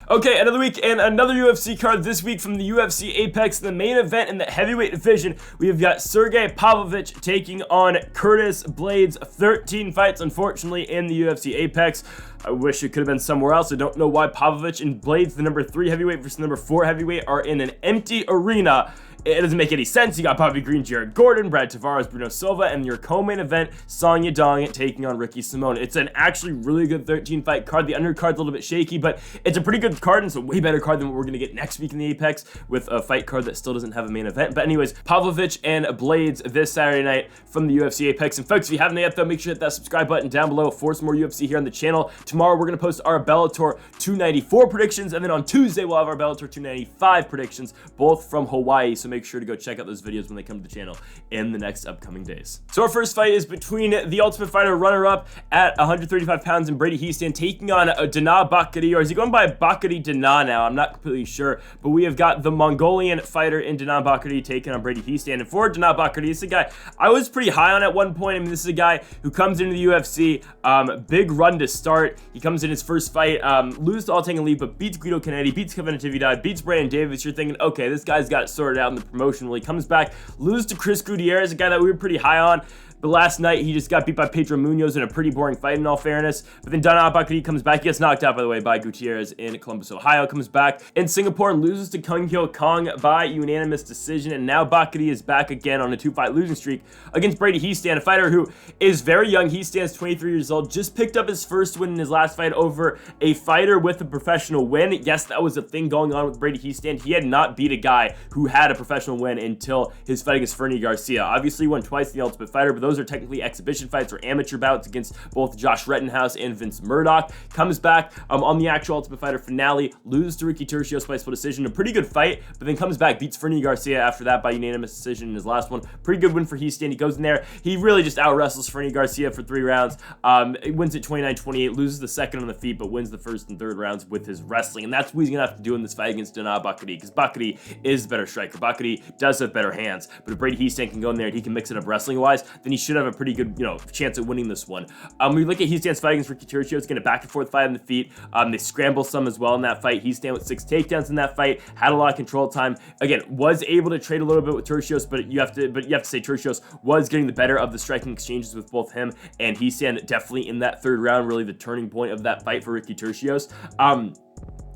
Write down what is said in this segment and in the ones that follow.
Okay, another week and another UFC card this week from the UFC Apex. The main event in the heavyweight division, we have got Sergey Pavlovich taking on Curtis Blaydes. 13 fights, unfortunately, in the UFC Apex. I wish it could have been somewhere else. I don't know why Pavlovich and Blaydes, the number 3 heavyweight versus number 4 heavyweight, are in an empty arena. It doesn't make any sense. You got Bobby Green, Jared Gordon, Brad Tavares, Bruno Silva, and your co-main event, Song Yadong taking on Ricky Simone. It's an actually really good 13-fight card. The undercard's a little bit shaky, but it's a pretty good card, and it's a way better card than what we're going to get next week in the Apex with a fight card that still doesn't have a main event. But anyways, Pavlovich and Blaydes this Saturday night from the UFC Apex. And folks, if you haven't yet, though, make sure to hit that subscribe button down below for some more UFC here on the channel. Tomorrow, we're going to post our Bellator 294 predictions, and then on Tuesday, we'll have our Bellator 295 predictions, both from Hawaii, so make sure to go check out those videos when they come to the channel in the next upcoming days. So our first fight is between the Ultimate Fighter runner-up at 135 pounds and Brady Hiestand taking on Danaa Bakari, or is he going by Bakari Danaa now? I'm not completely sure, but we have got the Mongolian fighter in Danaa Bakari taking on Brady Hiestand. And for Danaa Bakari, this is a guy I was pretty high on at one point. I mean, this is a guy who comes into the UFC, big run to start. He comes in his first fight, loses to Altang Lee, but beats Guido Kennedy, beats Kevin Natividad, beats Brandon Davis. You're thinking, okay, this guy's got it sorted out in the promotion. Well, he comes back, loses to Chris Gutierrez, a guy that we were pretty high on. But last night, he just got beat by Pedro Munoz in a pretty boring fight, in all fairness. But then Danaa Bakari comes back. He gets knocked out, by the way, by Gutierrez in Columbus, Ohio. Comes back in Singapore, loses to Kung Hyo Kong by unanimous decision. And now Bakari is back again on a 2-fight losing streak against Brady Hiestand, a fighter who is very young. Hiestand 23 years old, just picked up his first win in his last fight over a fighter with a professional win. Yes, that was a thing going on with Brady Hiestand. He had not beat a guy who had a professional win until his fight against Fernie Garcia. Obviously, he won twice in the Ultimate Fighter, but those are technically exhibition fights or amateur bouts against both Josh Rettenhouse and Vince Murdoch. Comes back on the actual Ultimate Fighter finale, loses to Ricky Turcios by split decision. A pretty good fight, but then comes back, beats Fernie Garcia after that by unanimous decision in his last one. Pretty good win for Hiestand. He goes in there, he really just out-wrestles Fernie Garcia for 3 rounds. Wins it 29-28, loses the second on the feet, but wins the first and third rounds with his wrestling. And that's what he's going to have to do in this fight against Danaa Bakari, because Bakari is the better striker. Bakari does have better hands, but if Brady Hiestand can go in there and he can mix it up wrestling-wise, then he should have a pretty good, chance at winning this one. We look at Hiestand's fight against Ricky Turcios. It's going to back and forth fight on the feet. They scramble some as well in that fight. Hiestand with 6 takedowns in that fight, had a lot of control time. Again, was able to trade a little bit with Turcios, but you have to say Turcios was getting the better of the striking exchanges with both him and Hiestand. Definitely in that third round, really the turning point of that fight for Ricky Turcios.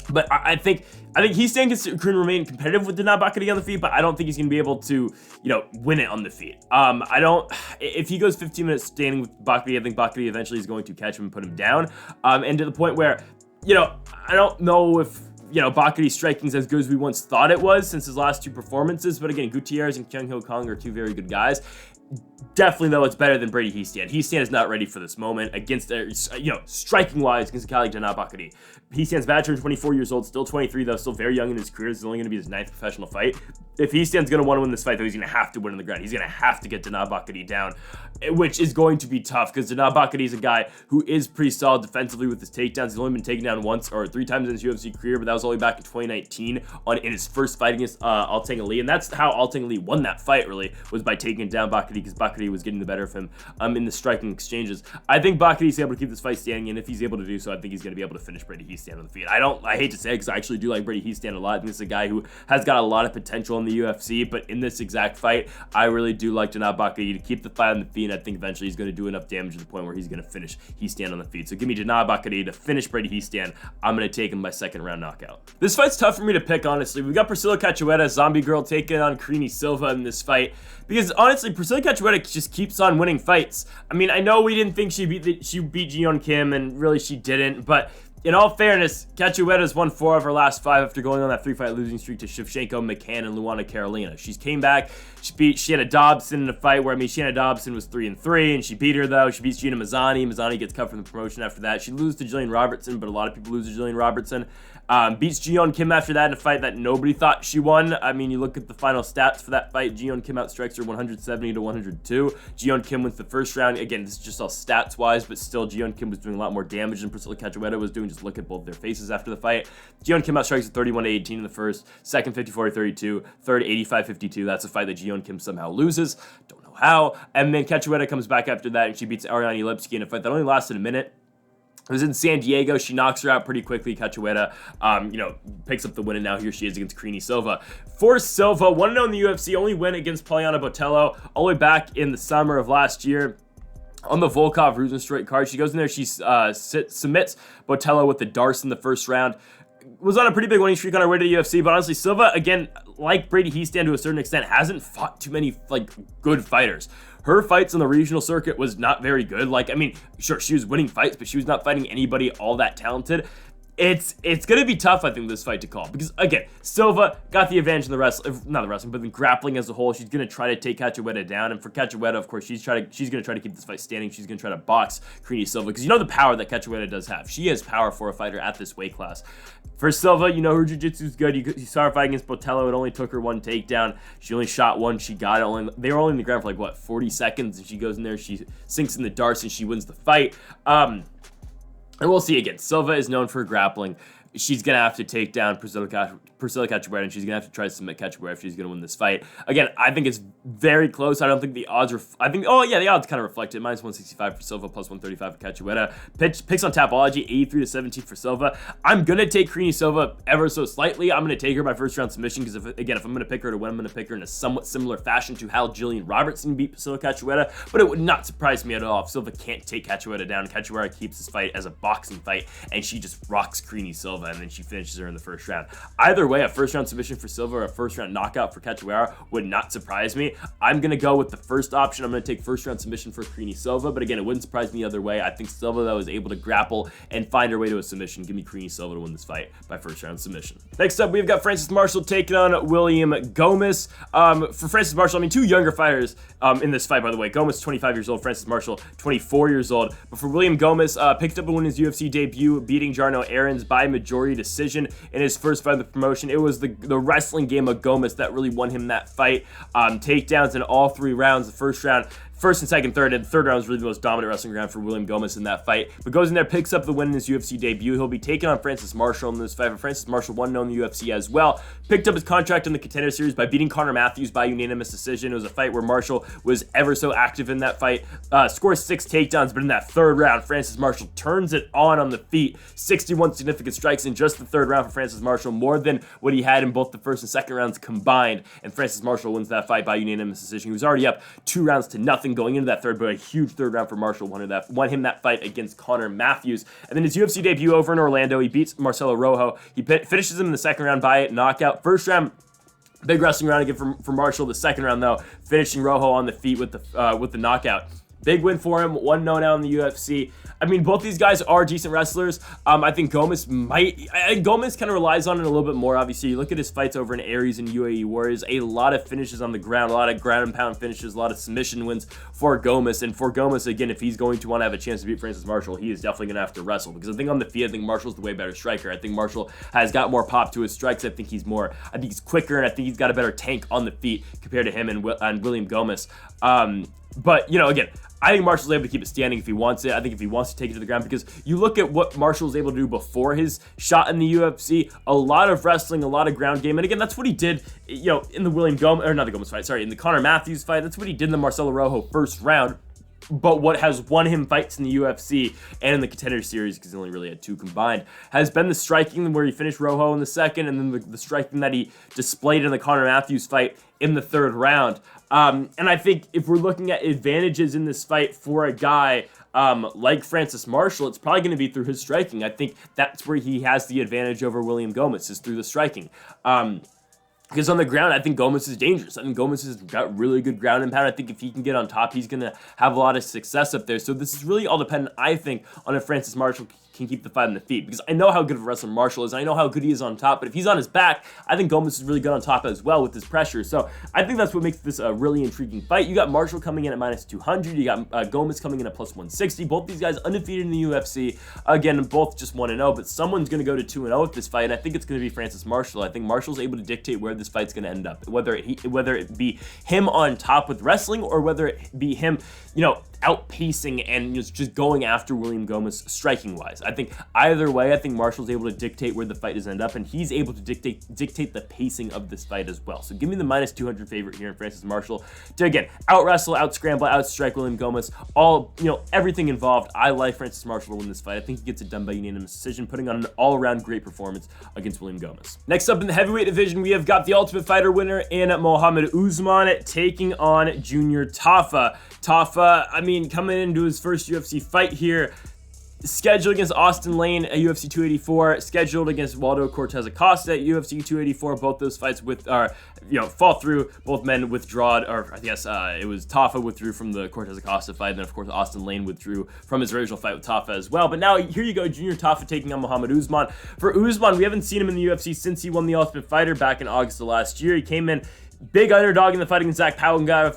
But I think Hiestand can remain competitive with Danaa Bakari on the feet, but I don't think he's going to be able to, win it on the feet. If he goes 15 minutes standing with Bakari, I think Bakari eventually is going to catch him and put him down. And to the point where, I don't know if, Bakari's striking is as good as we once thought it was since his last 2 performances. But again, Gutierrez and Kung Hyo Kong are 2 very good guys. Definitely, though, it's better than Brady Hiestand. Hiestand is not ready for this moment against, striking-wise against a guy like Danaa Bakari. Hiestand's veteran, 24 years old, still 23, though, still very young in his career. This is only going to be his 9th professional fight. If Hiestand's going to want to win this fight, though, he's going to have to win on the ground. He's going to have to get Danaa Bakari down, which is going to be tough because Danaa Bakari is a guy who is pretty solid defensively with his takedowns. He's only been taken down once or 3 times in his UFC career, but that was only back in 2019 in his first fight against Altang Lee. And that's how Altang Lee won that fight, really, was by taking down Bakari because Bakari was getting the better of him in the striking exchanges. I think Bakari's able to keep this fight standing, and if he's able to do so, I think he's going to be able to finish Brady Hiestand on the feet. I hate to say it because I actually do like Brady Hiestand a lot. I think this is a guy who has got a lot of potential in the UFC, but in this exact fight, I really do like Danaa Bakari to keep the fight on the feet, and I think eventually he's going to do enough damage to the point where he's going to finish Hiestand on the feet. So give me Danaa Bakari to finish Brady Hiestand. I'm going to take him by 2nd round knockout. This fight's tough for me to pick, honestly. We've got Priscilla Cachoeira, Zombie Girl, taking on Karini Silva in this fight, because honestly, Priscilla Cachoeira just keeps on winning fights. I mean, I know we didn't think she beat Jeon Kim, and really she didn't, but in all fairness, Cachoeira's won 4 of her last 5 after going on that 3-fight losing streak to Shevchenko, McCann, and Luana Carolina. She's came back. She had a Dobson in a fight where, Shanna Dobson was 3-3, and she beat her, though. She beats Gina Mazzani. Mazzani gets cut from the promotion after that. She loses to Jillian Robertson, but a lot of people lose to Jillian Robertson. Beats Jeon Kim after that in a fight that nobody thought she won. I mean, you look at the final stats for that fight, Jeon Kim outstrikes her 170-102. Jeon Kim wins the first round. Again, this is just all stats-wise, but still, Jeon Kim was doing a lot more damage than Priscilla Cachoeira was doing. Just look at both their faces after the fight. Jeon Kim outstrikes at 31-18 in the first, second 54-32, third 85-52. That's a fight that Jeon Kim somehow loses. Don't know how. And then Cachoeira comes back after that, and she beats Ariane Lipski in a fight that only lasted a minute. It was in San Diego. She knocks her out pretty quickly. Cachoeira, picks up the win, and now here she is against Silva. For Silva, 1-0 in the UFC, only win against Poliana Botelho all the way back in the summer of last year. On the Volkov-Rosenstreich card, she goes in there, she submits Botelho with the Darce in the first round. Was on a pretty big winning streak on her way to the UFC, but honestly, Silva, again, like Brady Hiestand to a certain extent, hasn't fought too many, good fighters. Her fights on the regional circuit was not very good. Sure, she was winning fights, but she was not fighting anybody all that talented. It's going to be tough, I think, this fight to call. Because, again, Silva got the advantage in the wrestling, but the grappling as a whole. She's going to try to take Cachoeira down. And for Cachoeira, of course, she's going to try to keep this fight standing. She's going to try to box Silva. Because you know the power that Cachoeira does have. She has power for a fighter at this weight class. For Silva, her jiu-jitsu is good. You saw her fight against Botelho. It only took her one takedown. She only shot one. She got it. They were only in the ground for 40 seconds. And she goes in there. She sinks in the Darce and she wins the fight. And we'll see again. Silva is known for grappling. She's going to have to take down Priscilla Cachoeira, and she's going to have to try to submit Cachoeira if she's going to win this fight. Again, I think it's very close. I don't think the odds the odds kind of reflect it. -165 for Silva, +135 for Cachoeira. Picks on Tapology, 83-17 for Silva. I'm going to take Silva ever so slightly. I'm going to take her by first round submission because, if I'm going to pick her to win, I'm going to pick her in a somewhat similar fashion to how Jillian Robertson beat Priscilla Cachoeira, but it would not surprise me at all if Silva can't take Cachoeira down. Cachoeira keeps this fight as a boxing fight, and she just rocks Silva, and then she finishes her in the first round. Either way, a first round submission for Silva or a first round knockout for Cachoeira would not surprise me. I'm going to go with the first option. I'm going to take first round submission for Silva, but again, it wouldn't surprise me either way. I think Silva, though, is able to grapple and find her way to a submission. Give me Silva to win this fight by first round submission. Next up, we've got Francis Marshall taking on William Gomis. For Francis Marshall, two younger fighters in this fight, by the way. Gomis, 25 years old. Francis Marshall, 24 years old. But for William Gomis, picked up and won his UFC debut, beating Jarno Aarons by majority decision in his first fight of the promotion. It was the wrestling game of Gomis that really won him that fight. Takedowns in all three rounds. The first round, first and second, third, and the third round was really the most dominant wrestling round for William Gomis in that fight. But goes in there, picks up the win in his UFC debut. He'll be taking on Francis Marshall in this fight. For Francis Marshall, 1-0 in the UFC as well. Picked up his contract in the Contender Series by beating Connor Matthews by unanimous decision. It was a fight where Marshall was ever so active in that fight. Scores 6 takedowns, but in that third round, Francis Marshall turns it on the feet. 61 significant strikes in just the third round for Francis Marshall, more than what he had in both the first and second rounds combined. And Francis Marshall wins that fight by unanimous decision. He was already up 2-0 going into that third, but a huge third round for Marshall won him that fight against Connor Matthews. And then his UFC debut over in Orlando, he beats Marcelo Rojo. He finishes him in the second round by knockout. First round, big wrestling round again for Marshall. The second round, though, finishing Rojo on the feet with the knockout. Big win for him, 1-0 now in the UFC. Both these guys are decent wrestlers. I think Gomis kind of relies on it a little bit more. Obviously, you look at his fights over in Aries and UAE Warriors, a lot of finishes on the ground, a lot of ground and pound finishes, a lot of submission wins for Gomis. And for Gomis, again, if he's going to want to have a chance to beat Francis Marshall, he is definitely going to have to wrestle. Because I think on the feet, I think Marshall's the way better striker. I think Marshall has got more pop to his strikes. I think he's quicker, and I think he's got a better tank on the feet compared to him and William Gomis. But, again, I think Marshall's able to keep it standing if he wants it. I think if he wants to take it to the ground, because you look at what Marshall was able to do before his shot in the UFC, a lot of wrestling, a lot of ground game. And again, that's what he did, in the William Gomis, or not the Gomis fight, sorry, in the Connor Matthews fight. That's what he did in the Marcelo Rojo first round. But what has won him fights in the UFC and in the Contender Series, because he only really had 2 combined, has been the striking where he finished Rojo in the second, and then the striking that he displayed in the Connor Matthews fight in the third round. And I think if we're looking at advantages in this fight for a guy like Francis Marshall, it's probably going to be through his striking. I think that's where he has the advantage over William Gomis, is through the striking. Because on the ground, I think Gomis is dangerous. I think Gomis has got really good ground and pound. I think if he can get on top, he's going to have a lot of success up there. So this is really all dependent, I think, on if Francis Marshall can keep the fight on the feet. Because I know how good of a wrestler Marshall is. And I know how good he is on top. But if he's on his back, I think Gomis is really good on top as well with his pressure. So I think that's what makes this a really intriguing fight. You got Marshall coming in at -200. You got Gomis coming in at +160. Both these guys undefeated in the UFC. Again, both just 1-0. But someone's going to go to 2-0 with this fight. And I think it's going to be Francis Marshall. I think Marshall's able to dictate where this fight's going to end up. Whether it be him on top with wrestling, or whether it be him, outpacing and just going after William Gomis striking wise. I think either way, I think Marshall's able to dictate where the fight is end up, and he's able to dictate the pacing of this fight as well. So give me the minus 200 favorite here in Francis Marshall to, again, out wrestle, out scramble, out strike William Gomis, all, everything involved. I like Francis Marshall to win this fight. I think he gets it done by unanimous decision, putting on an all-around great performance against William Gomis. Next up in the heavyweight division, we have got the Ultimate Fighter winner in Mohammed Usman taking on Junior Tafa. Tafa, I mean, coming into his first UFC fight here, scheduled against Austin Lane at UFC 284, scheduled against Waldo Cortez Acosta at UFC 284. Both those fights fall through. Both men withdraw, or I guess it was Tafa withdrew from the Cortez Acosta fight, and then of course Austin Lane withdrew from his original fight with Tafa as well. But now here you go, Junior Tafa taking on Mohammed Usman. For Usman, we haven't seen him in the UFC since he won the Ultimate Fighter back in August of last year. He came in big underdog in the fight against Zach Pauga.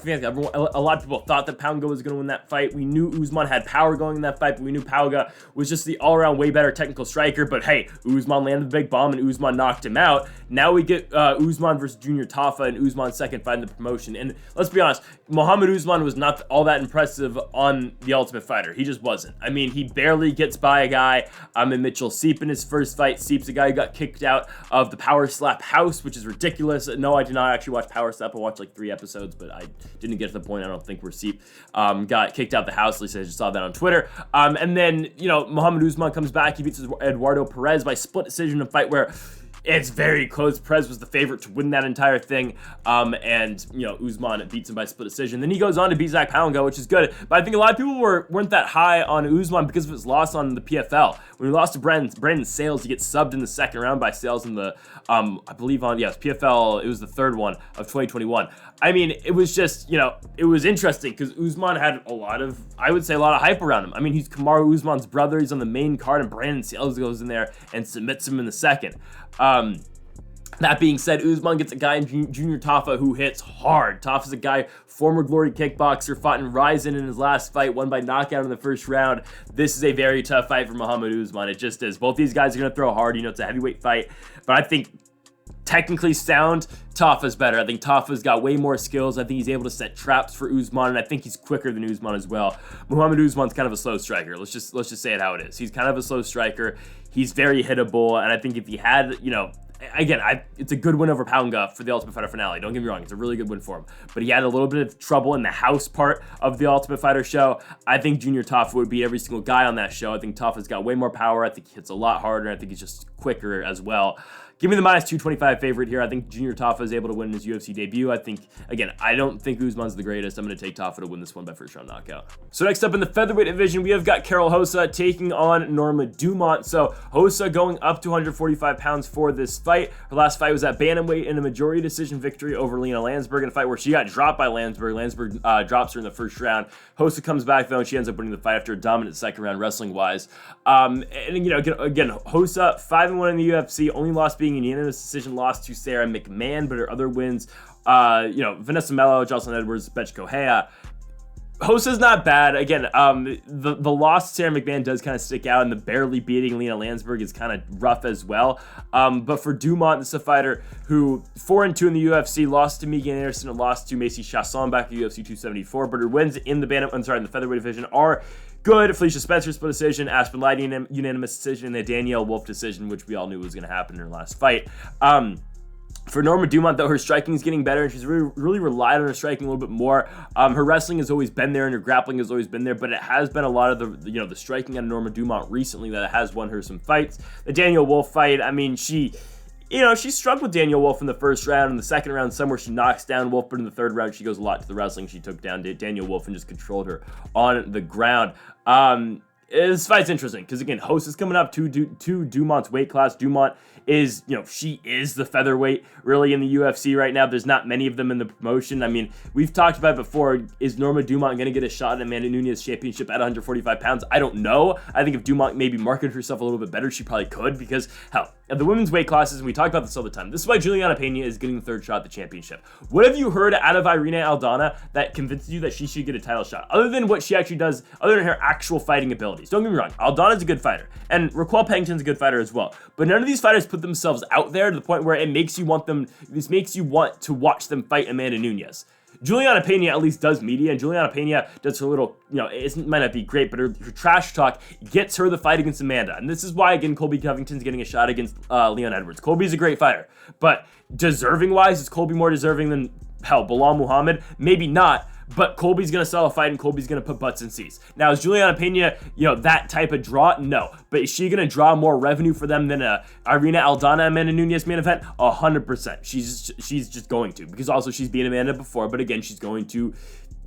A lot of people thought that Pauga was going to win that fight. We knew Usman had power going in that fight, but we knew Pauga was just the all-around way better technical striker. But hey, Usman landed the big bomb and Usman knocked him out. Now we get Usman versus Junior Tafa and Usman's second fight in the promotion. And let's be honest, Mohammed Usman was not all that impressive on the Ultimate Fighter. He just wasn't. I mean, he barely gets by a guy in Mitchell Seep in his first fight. Seep's a guy who got kicked out of the Power Slap house, which is ridiculous. No, I did not actually watch Power Slap. I watched like 3 episodes, but I didn't get to the point, I don't think, where Seep got kicked out the house. At least I just saw that on Twitter. And then, Mohammed Usman comes back. He beats Eduardo Perez by split decision in a fight where it's very close. Perez was the favorite to win that entire thing. And Usman beats him by split decision. Then he goes on to beat Zach Pauga, which is good. But I think a lot of people weren't that high on Usman because of his loss on the PFL. When he lost to Brandon Sales, he gets subbed in the second round by Sales in the, I believe PFL, it was the third one of 2021. I mean, it was just, it was interesting because Usman had a lot of hype around him. I mean, he's Kamaru Usman's brother. He's on the main card, and Brandon Sales goes in there and submits him in the second. That being said, Usman gets a guy in Junior Tafa who hits hard. Tafa's a guy, former Glory kickboxer, fought in Ryzen in his last fight, won by knockout in the first round. This is a very tough fight for Mohammed Usman. It just is. Both these guys are going to throw hard. It's a heavyweight fight. But I think technically sound, Tafa's better. I think Tafa's got way more skills. I think he's able to set traps for Usman, and I think he's quicker than Usman as well. Mohammed Usman's kind of a slow striker. Let's just say it how it is. He's kind of a slow striker. He's very hittable, and I think if he had, again, it's a good win over Pauga for the Ultimate Fighter finale. Don't get me wrong, it's a really good win for him. But he had a little bit of trouble in the house part of the Ultimate Fighter show. I think Junior Tafa would beat every single guy on that show. I think Tafa's got way more power. I think he hits a lot harder. I think he's just quicker as well. Give me the minus 225 favorite here. I think Junior Tafa is able to win his UFC debut. I think, again, I don't think Usman's the greatest. I'm going to take Tafa to win this one by first round knockout. So next up in the featherweight division, we have got Karol Rosa taking on Norma Dumont. So Rosa going up to 145 pounds for this fight. Her last fight was at bantamweight in a majority decision victory over Lena Landsberg in a fight where she got dropped by Landsberg. Landsberg drops her in the first round. Rosa comes back though, and she ends up winning the fight after a dominant second round wrestling wise. And again, Rosa 5-1 in the UFC, only loss being a unanimous decision loss to Sarah McMahon, but her other wins, Vanessa Mello, Jocelyn Edwards, Betch Kohea. Rosa's not bad. Again, the loss to Sarah McMahon does kind of stick out, and the barely beating Lena Landsberg is kind of rough as well. But for Dumont, this is a fighter who 4-2 in the UFC, lost to Megan Anderson and lost to Macy Chasson back at UFC 274. But her wins in the featherweight division are good. Felicia Spencer split decision, Aspen Light unanimous decision, and a Danielle Wolf decision, which we all knew was going to happen in her last fight. For Norma Dumont, though, her striking is getting better, and she's really relied on her striking a little bit more. Her wrestling has always been there, and her grappling has always been there, but it has been a lot of the striking out of Norma Dumont recently that has won her some fights. The Danielle Wolf fight, I mean, she struck with Danielle Wolf in the first round. In the second round, somewhere she knocks down Wolf, but in the third round, she goes a lot to the wrestling. She took down Danielle Wolf and just controlled her on the ground. This fight's interesting because, again, Host is coming up to Dumont's weight class. Dumont is, she is the featherweight really in the UFC right now. There's not many of them in the promotion. I mean, we've talked about it before. Is Norma Dumont going to get a shot at Amanda Nunes championship at 145 pounds? I don't know. I think if Dumont maybe marketed herself a little bit better, she probably could because, hell, at the women's weight classes, and we talk about this all the time, this is why Juliana Pena is getting the third shot at the championship. What have you heard out of Irina Aldana that convinces you that she should get a title shot? Other than what she actually does, other than her actual fighting abilities. Don't get me wrong, Aldana's a good fighter, and Raquel Pennington's a good fighter as well. But none of these fighters put themselves out there to the point where it makes you want to watch them fight Amanda Nunes. Juliana Pena at least does media, and Juliana Pena does her little, it might not be great, but her trash talk gets her the fight against Amanda. And this is why, again, Colby Covington's getting a shot against Leon Edwards. Colby's a great fighter, but deserving-wise, is Colby more deserving than, hell, Bilal Muhammad? Maybe not. But Colby's going to sell a fight, and Colby's going to put butts in seats. Now, is Juliana Pena, that type of draw? No. But is she going to draw more revenue for them than Irina Aldana Amanda Nunes main event? 100%. She's just going to. Because also she's beat Amanda before. But again, she's going to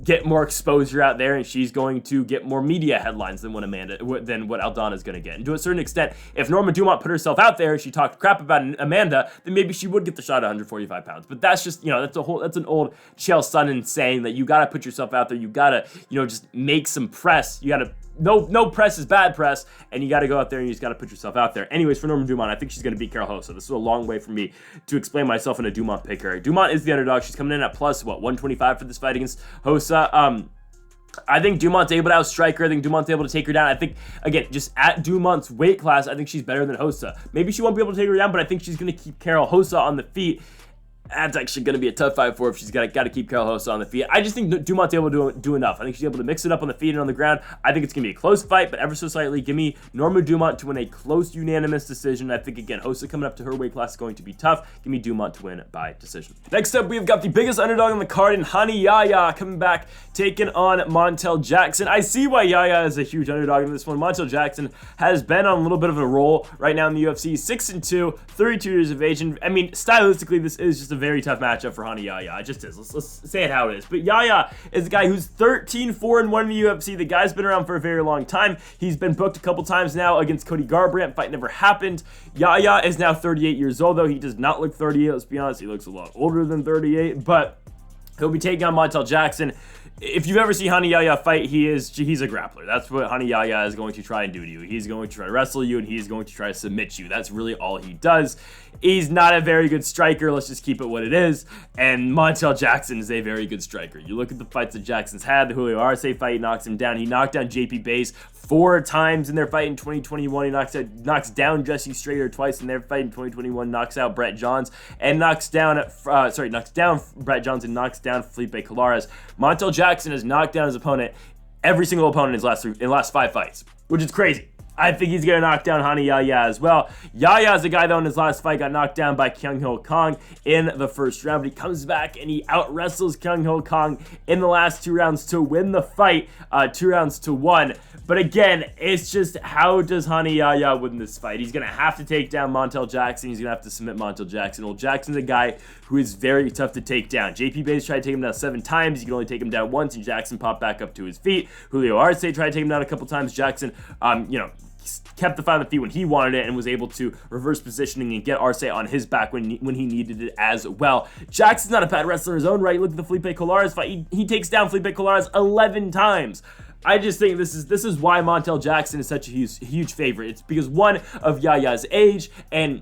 get more exposure out there, and she's going to get more media headlines than what Aldana is going to get. And to a certain extent, if Norma Dumont put herself out there and she talked crap about Amanda, then maybe she would get the shot at 145 pounds. But that's just, that's an old Chael Sonnen saying that you got to put yourself out there. You got to, just make some press. You got to, no press is bad press, and you got to go out there and you just got to put yourself out there. Anyways, for Norma Dumont, I think she's going to beat Carol Hossa. This is a long way for me to explain myself in a Dumont picker. Dumont is the underdog. She's coming in at plus, 125 for this fight against Hossa. I think Dumont's able to outstrike her. I think Dumont's able to take her down. I think, again, just at Dumont's weight class, I think she's better than Hossa. Maybe she won't be able to take her down, but I think she's going to keep Carol Hossa on the feet. That's actually going to be a tough fight for her if she's got to keep Carol Hossa on the feet. I just think Dumont's able to do enough. I think she's able to mix it up on the feet and on the ground. I think it's going to be a close fight, but ever so slightly. Give me Norma Dumont to win a close unanimous decision. I think, again, Hossa coming up to her weight class is going to be tough. Give me Dumont to win by decision. Next up, we've got the biggest underdog on the card in Yahya coming back, taking on Montel Jackson. I see why Yahya is a huge underdog in this one. Montel Jackson has been on a little bit of a roll right now in the UFC. 6-2, 32 years of age. And, I mean, stylistically, this is just a very tough matchup for Yahya. It just is. Let's say it how it is. But Yahya is a guy who's 13-4-1 in the UFC. The guy's been around for a very long time. He's been booked a couple times now against Cody Garbrandt. Fight never happened. Yahya is now 38 years old, though. He does not look 38. Let's be honest. He looks a lot older than 38, but he'll be taking on Montel Jackson. If you've ever seen Yahya fight, he's a grappler. That's what Yahya is going to try and do to you. He's going to try to wrestle you, and he's going to try to submit you. That's really all he does. He's not a very good striker. Let's just keep it what it is. And Montel Jackson is a very good striker. You look at the fights that Jackson's had. The Julio Arce fight, he knocks him down. He knocked down JP Blaydes 4 times in their fight in 2021. He knocks down Jesse Strader twice in their fight in 2021. Knocks out Brett Johns and knocks down Brett Johns and knocks down Felipe Colares. Montel Jackson has knocked down his opponent, every single opponent in his last 5 fights, which is crazy. I think he's going to knock down Yahya as well. Yahya is a guy, though, in his last fight got knocked down by Kyung Ho Kong in the first round. But he comes back and he out-wrestles Kyung Ho Kong in the last 2 rounds to win the fight, 2-1. But again, it's just how does Yahya win this fight? He's going to have to take down Montel Jackson. He's going to have to submit Montel Jackson. Well, Jackson's a guy who is very tough to take down. JP Blaydes tried to take him down 7 times. You can only take him down once, and Jackson popped back up to his feet. Julio Arce tried to take him down a couple times. Jackson, kept the fight on the feet when he wanted it and was able to reverse positioning and get Arce on his back when he needed it as well. Jackson's not a bad wrestler in his own right. Look at the Felipe Colares fight. He takes down Felipe Colares 11 times. I just think this is why Montel Jackson is such a huge favorite. It's because, one, of Yahya's age and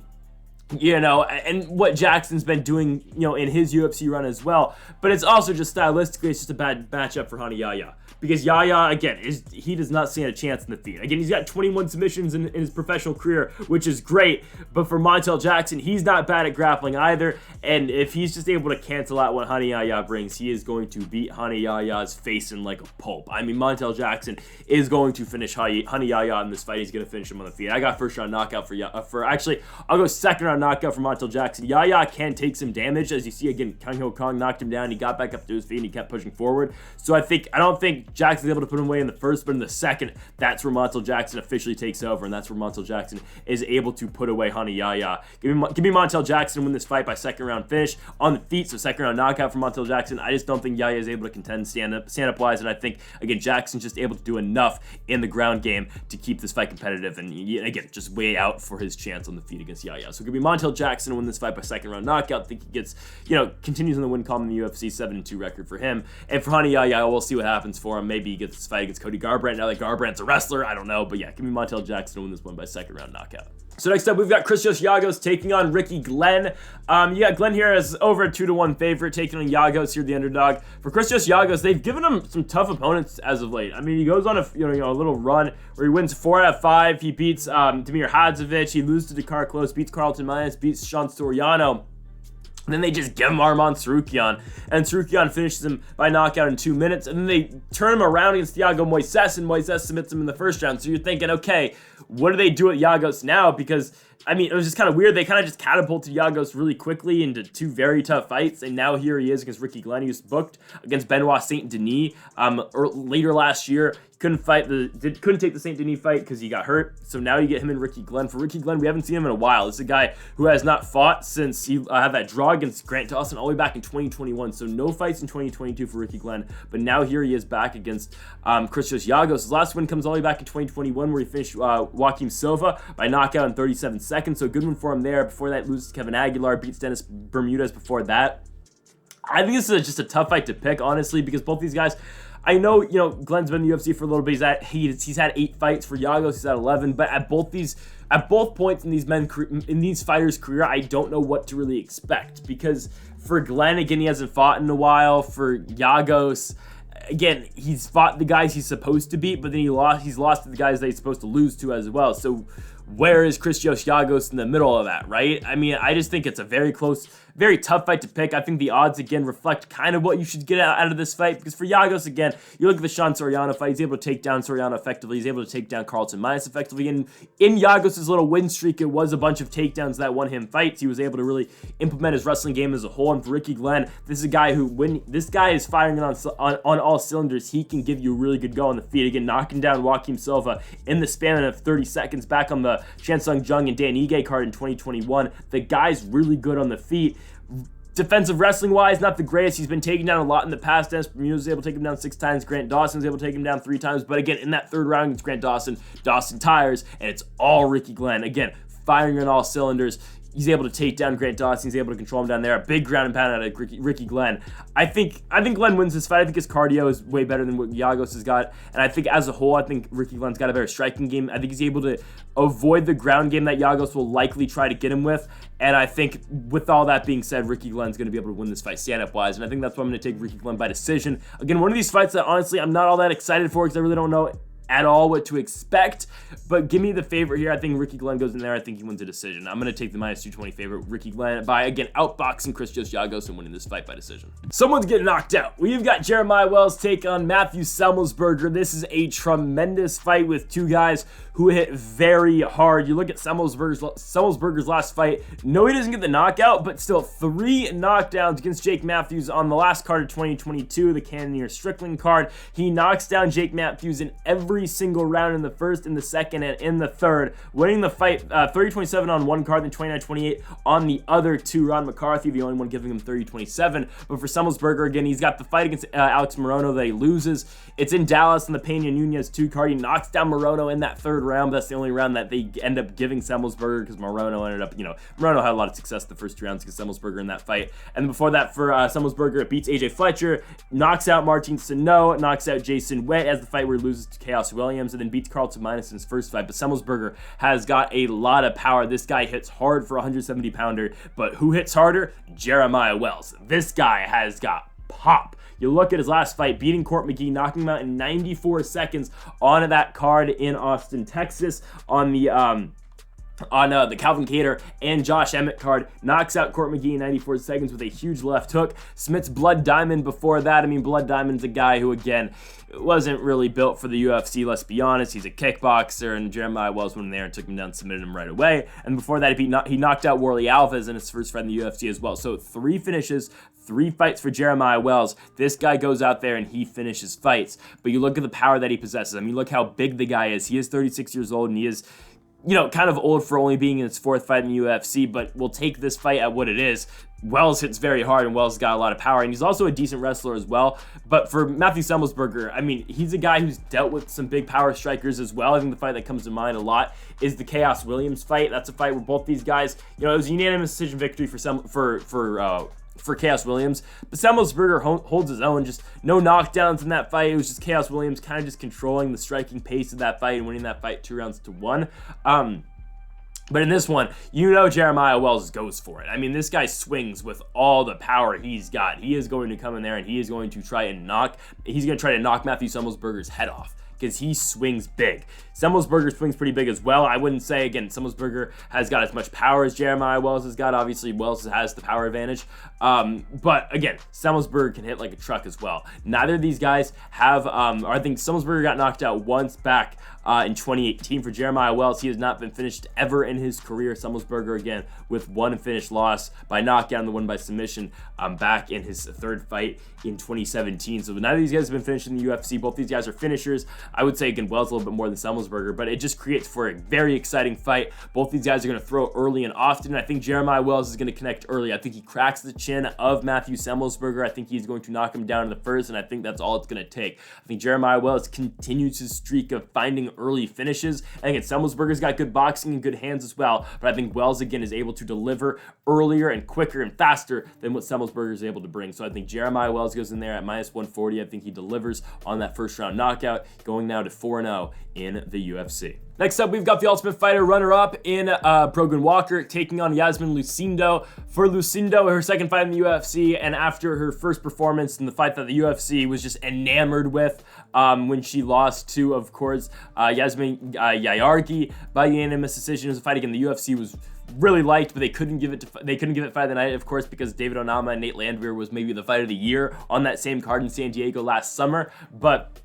and what Jackson's been doing, in his UFC run as well. But it's also just stylistically, it's just a bad matchup for Yahya. Because Yahya, again, he does not stand a chance in the feet. Again, he's got 21 submissions in his professional career, which is great. But for Montel Jackson, he's not bad at grappling either. And if he's just able to cancel out what Yahya brings, he is going to beat Yahya's face in like a pulp. I mean, Montel Jackson is going to finish Yahya in this fight. He's going to finish him on the feet. I got first round knockout I'll go second round knockout for Montel Jackson. Yahya can take some damage. As you see, again, Kyung Ho Kong knocked him down. He got back up to his feet and he kept pushing forward. So I don't think Jackson's able to put him away in the first, but in the second, that's where Montel Jackson officially takes over, and that's where Montel Jackson is able to put away Yahya. Give me Montel Jackson win this fight by second round finish on the feet, so second round knockout for Montel Jackson. I just don't think Yahya is able to contend stand up wise, and I think, again, Jackson's just able to do enough in the ground game to keep this fight competitive, and again, just weigh out for his chance on the feet against Yahya. So give me Montel Jackson win this fight by second round knockout. I think he gets, continues on the win column in the UFC, 7-2 record for him. And for Yahya, we'll see what happens for him. Maybe he gets this fight against Cody Garbrandt. Now that Garbrandt's a wrestler, I don't know. But yeah, give me Montel Jackson to win this one by second round knockout. So next up, we've got Christos Giagos taking on Ricky Glenn. Glenn here is over a 2-1 favorite, taking on Giagos here, the underdog. For Christos Giagos, they've given him some tough opponents as of late. I mean, he goes on a little run where he wins 4 out of 5. He beats Damir Hadzovic. He loses to Dakar Close, beats Carlton Myers, beats Sean Soriano. And then they just give him arm on Tsarukyan, and Tsarukyan finishes him by knockout in 2 minutes, and then they turn him around against Thiago Moises, and Moises submits him in the first round. So you're thinking, okay, what do they do at Giagos now? Because, I mean, it was just kind of weird. They kind of just catapulted Giagos really quickly into 2 very tough fights, and now here he is against Ricky Glenn. He was booked against Benoit Saint Denis later last year. Couldn't take the Saint Denis fight because he got hurt. So now you get him and Ricky Glenn. For Ricky Glenn, we haven't seen him in a while. This is a guy who has not fought since he had that draw against Grant Dawson all the way back in 2021. So no fights in 2022 for Ricky Glenn. But now here he is back against Christos Giagos. His last win comes all the way back in 2021 where he finished Joaquim Silva by knockout in 37 seconds. So good one for him there. Before that, loses to Kevin Aguilar, beats Dennis Bermudez before that. I think this is just a tough fight to pick, honestly, because both these guys, I know, Glenn's been in the UFC for a little bit. He's had 8 fights. For Giagos, he's had 11. But at both points in these fighters' career, I don't know what to really expect, because for Glenn, again, he hasn't fought in a while. For Giagos, again, he's fought the guys he's supposed to beat, but then he's lost to the guys that he's supposed to lose to as well. So where is Christos Giagos in the middle of that, right? I mean, I just think it's a very close, very tough fight to pick. I think the odds, again, reflect kind of what you should get out of this fight, because for Giagos, again, you look at the Sean Soriano fight, he's able to take down Soriano effectively, he's able to take down Carlton Minas effectively, and in Giagos' little win streak, it was a bunch of takedowns that won him fights. He was able to really implement his wrestling game as a whole, and for Ricky Glenn, this is a guy who, when this guy is firing on all cylinders, he can give you a really good go on the feet. Again, knocking down Joaquim Silva in the span of 30 seconds back on the Shansung Jung and Dan Ige card in 2021. The guy's really good on the feet. Defensive wrestling wise, not the greatest. He's been taken down a lot in the past. Dennis Bermudez was able to take him down 6 times. Grant Dawson was able to take him down 3 times. But again, in that third round against Grant Dawson, Dawson tires, and it's all Ricky Glenn. Again, firing on all cylinders. He's able to take down Grant Dawson. He's able to control him down there. A big ground and pound out of Ricky Glenn. I think Glenn wins this fight. I think his cardio is way better than what Giagos has got. And I think as a whole, I think Ricky Glenn's got a better striking game. I think he's able to avoid the ground game that Giagos will likely try to get him with. And I think with all that being said, Ricky Glenn's going to be able to win this fight stand-up wise. And I think that's why I'm going to take Ricky Glenn by decision. Again, one of these fights that honestly I'm not all that excited for, because I really don't know at all what to expect, but give me the favorite here. I think Ricky Glenn goes in there. I think he wins a decision. I'm going to take the -220 favorite, Ricky Glenn, by, again, outboxing Christos Giagos and winning this fight by decision. Someone's getting knocked out. We've got Jeremiah Wells take on Matthew Semelsberger. This is a tremendous fight with 2 guys who hit very hard. You look at Semelsberger's last fight. No, he doesn't get the knockout, but still 3 knockdowns against Jake Matthews on the last card of 2022, the Cannonier Strickland card. He knocks down Jake Matthews in every single round, in the first, in the second, and in the third, winning the fight 30-27 on one card, then 29-28 on the other 2. Ron McCarthy, the only one giving him 30-27. But for Semelsberger, again, he's got the fight against Alex Morono that he loses. It's in Dallas on the Pena Nunez 2 card. He knocks down Morono in that third round, but that's the only round that they end up giving Semelsberger, because Morono ended up, Morono had a lot of success the first 2 rounds against Semelsberger in that fight. And before that, for Semelsberger, it beats AJ Fletcher, knocks out Martin Sano, knocks out Jason Witt as the fight where he loses to Chaos Williams, and then beats Carlton Minas in his first fight. But Semelsberger has got a lot of power. This guy hits hard for a 170-pounder, but who hits harder? Jeremiah Wells. This guy has got pop. You look at his last fight, beating Court McGee, knocking him out in 94 seconds on that card in Austin, Texas, on the Calvin Kattar and Josh Emmett card. Knocks out Court McGee in 94 seconds with a huge left hook. Smits Blood Diamond before that. I mean, Blood Diamond's a guy who, again, wasn't really built for the UFC, let's be honest. He's a kickboxer, and Jeremiah Wells went in there and took him down, submitted him right away. And before that, he knocked out Worley Alves in his first fight in the UFC as well. So 3 finishes, 3 fights for Jeremiah Wells. This guy goes out there and he finishes fights. But you look at the power that he possesses. I mean, look how big the guy is. He is 36 years old, and he is, kind of old for only being in his 4th fight in the UFC, but we'll take this fight at what it is. Wells hits very hard, and Wells got a lot of power, and he's also a decent wrestler as well. But for Matthew Semelsberger, I mean, he's a guy who's dealt with some big power strikers as well. I think the fight that comes to mind a lot is the Chaos Williams fight. That's a fight where both these guys, it was a unanimous decision victory for Chaos Williams, but Semelsberger holds his own. Just no knockdowns in that fight. It was just Chaos Williams kind of just controlling the striking pace of that fight and winning that fight 2-1. But in this one, Jeremiah Wells goes for it. I mean, this guy swings with all the power he's got. He is going to come in there and he's going to try to knock Matthew Semelsberger's head off. because he swings big. Semelsberger swings pretty big as well. I wouldn't say, again, Semelsberger has got as much power as Jeremiah Wells has got. Obviously, Wells has the power advantage. But again, Semelsberger can hit like a truck as well. Neither of these guys have, or I think Semelsberger got knocked out once back in 2018. For Jeremiah Wells, he has not been finished ever in his career. Semelsberger, again, with one finished loss by knockout and the one by submission back in his third fight in 2017. So neither of these guys have been finished in the UFC. Both these guys are finishers. I would say, again, Wells a little bit more than Semelsberger, but it just creates for a very exciting fight. Both these guys are going to throw early and often. I think Jeremiah Wells is going to connect early. I think he cracks the chin of Matthew Semelsberger. I think he's going to knock him down in the first, and I think that's all it's going to take. I think Jeremiah Wells continues his streak of finding early finishes. And again, Semelsberger's got good boxing and good hands as well, but I think Wells, again, is able to deliver earlier and quicker and faster than what Semelsberger is able to bring. So I think Jeremiah Wells goes in there at -140. I think he delivers on that first round knockout, going now to 4-0 in the UFC. Next up, we've got the Ultimate Fighter runner-up in Brogan Walker taking on Yasmin Lucindo. For Lucindo, her second fight in the UFC, and after her first performance in the fight that the UFC was just enamored with when she lost to, of course, Yasmin Yayargi by unanimous decision. It was a fight again the UFC was really liked, but they couldn't give it fight of the night, of course, because David Onama and Nate Landwehr was maybe the fight of the year on that same card in San Diego last summer. But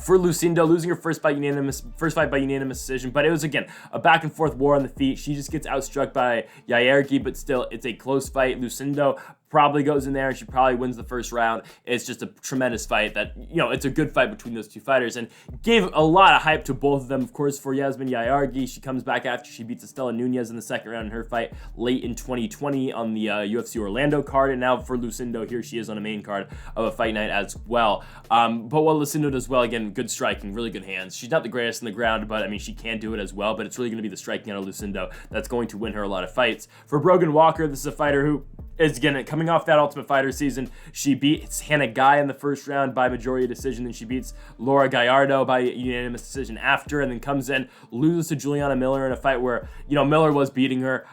for Lucindo, losing her first fight by unanimous decision, but it was, again, a back and forth war on the feet. She just gets outstruck by Yayargi, but still, it's a close fight. Lucindo probably goes in there and she probably wins the first round. It's just a tremendous fight that, it's a good fight between those two fighters, and gave a lot of hype to both of them. Of course, for Yasmin Yayargi, she comes back after she beats Estela Nunez in the second round in her fight late in 2020 on the UFC Orlando card, and now for Lucindo, here she is on a main card of a fight night as well. But what Lucindo does well, again, good striking, really good hands. She's not the greatest in the ground, but I mean, she can do it as well, but it's really going to be the striking out of Lucindo that's going to win her a lot of fights. For Brogan Walker, this is a fighter who is, again, coming off that Ultimate Fighter season. She beats Hannah Guy in the first round by majority decision, then she beats Laura Gallardo by unanimous decision after, and then comes in, loses to Juliana Miller in a fight where, Miller was beating her.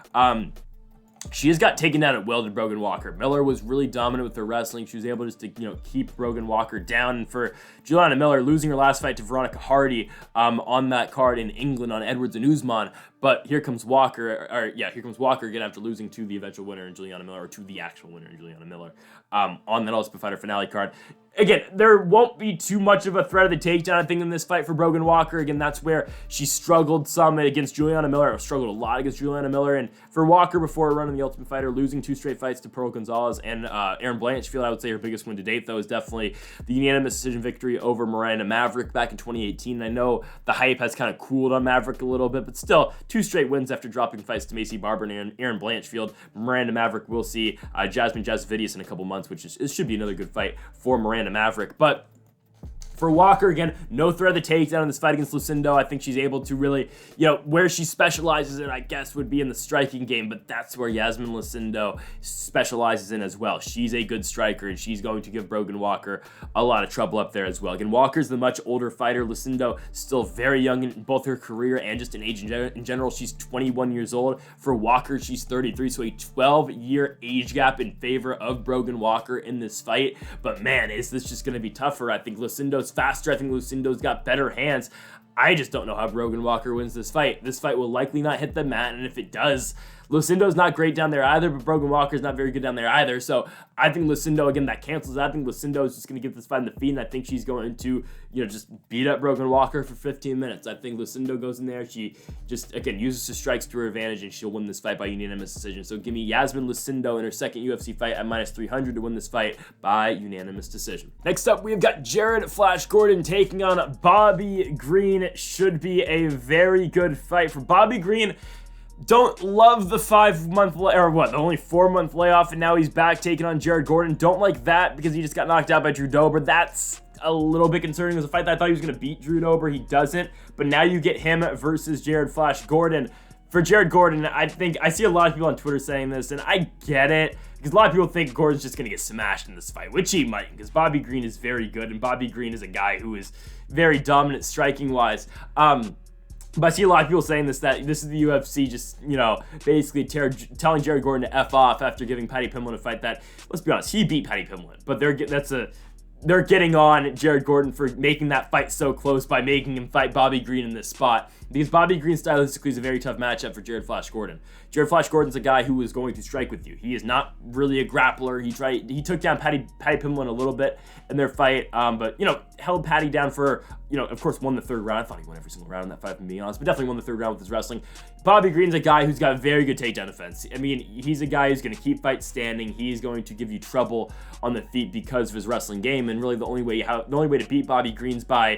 She has got taken down at will to Brogan Walker. Miller was really dominant with her wrestling. She was able just to, keep Brogan Walker down. And for Juliana Miller, losing her last fight to Veronica Hardy on that card in England on Edwards and Usman. But here comes Walker, here comes Walker again after losing to the eventual winner in Juliana Miller, or to the actual winner in Juliana Miller on that Ultimate Fighter finale card. Again, there won't be too much of a threat of the takedown, I think, in this fight for Brogan Walker. Again, that's where she struggled some against Juliana Miller, or struggled a lot against Juliana Miller. And for Walker, before her run in the Ultimate Fighter, losing 2 straight fights to Pearl Gonzalez and Erin Blanchfield, I would say her biggest win to date, though, is definitely the unanimous decision victory over Miranda Maverick back in 2018. I know the hype has kind of cooled on Maverick a little bit, but still, 2 straight wins after dropping fights to Macy Barber and Erin Blanchfield. Miranda Maverick will see Jasmine Jasvidius in a couple months, which it should be another good fight for Miranda Maverick. But for Walker, again, no threat of the takedown in this fight against Lucindo. I think she's able to really, where she specializes in, I guess, would be in the striking game, but that's where Yasmin Lucindo specializes in as well. She's a good striker, and she's going to give Brogan Walker a lot of trouble up there as well. Again, Walker's the much older fighter. Lucindo still very young in both her career and just in age in general. She's 21 years old. For Walker, she's 33, so a 12-year age gap in favor of Brogan Walker in this fight. But man, is this just going to be tougher? I think Lucindo's faster. I think Lucindo's got better hands. I just don't know how Brogan Walker wins this fight. This fight will likely not hit the mat, and if it does, Lucindo's not great down there either, but Brogan Walker's not very good down there either. So I think Lucindo, again, that cancels out. I think Lucindo is just going to get this fight in the feet, and I think she's going to, just beat up Brogan Walker for 15 minutes. I think Lucindo goes in there. She just, again, uses her strikes to her advantage, and she'll win this fight by unanimous decision. So give me Yasmin Lucindo in her second UFC fight at -300 to win this fight by unanimous decision. Next up, we've got Jared Flash Gordon taking on Bobby Green. Should be a very good fight for Bobby Green. Don't love the 5-month, or what, the only 4-month layoff, and now he's back taking on Jared Gordon. Don't like that because he just got knocked out by Drew Dober. That's a little bit concerning. It was a fight that I thought he was going to beat Drew Dober. He doesn't, but now you get him versus Jared Flash Gordon. For Jared Gordon, I think I see a lot of people on Twitter saying this, and I get it, because a lot of people think Gordon's just going to get smashed in this fight, which he might, because Bobby Green is very good, and Bobby Green is a guy who is very dominant striking-wise. But I see a lot of people saying this, that this is the UFC just, basically telling Jared Gordon to F off after giving Paddy Pimblett a fight that, let's be honest, he beat Paddy Pimblett. But they're getting on Jared Gordon for making that fight so close by making him fight Bobby Green in this spot. Because Bobby Green stylistically is a very tough matchup for Jared Flash Gordon. Jared Flash Gordon's a guy who is going to strike with you. He is not really a grappler. He took down Paddy Pimblett a little bit in their fight, but, held Paddy down for, of course, won the third round. I thought he won every single round in that fight, if I'm being honest, but definitely won the third round with his wrestling. Bobby Green's a guy who's got very good takedown defense. I mean, he's a guy who's going to keep fights standing. He's going to give you trouble on the feet because of his wrestling game, and really the only way to beat Bobby Green's by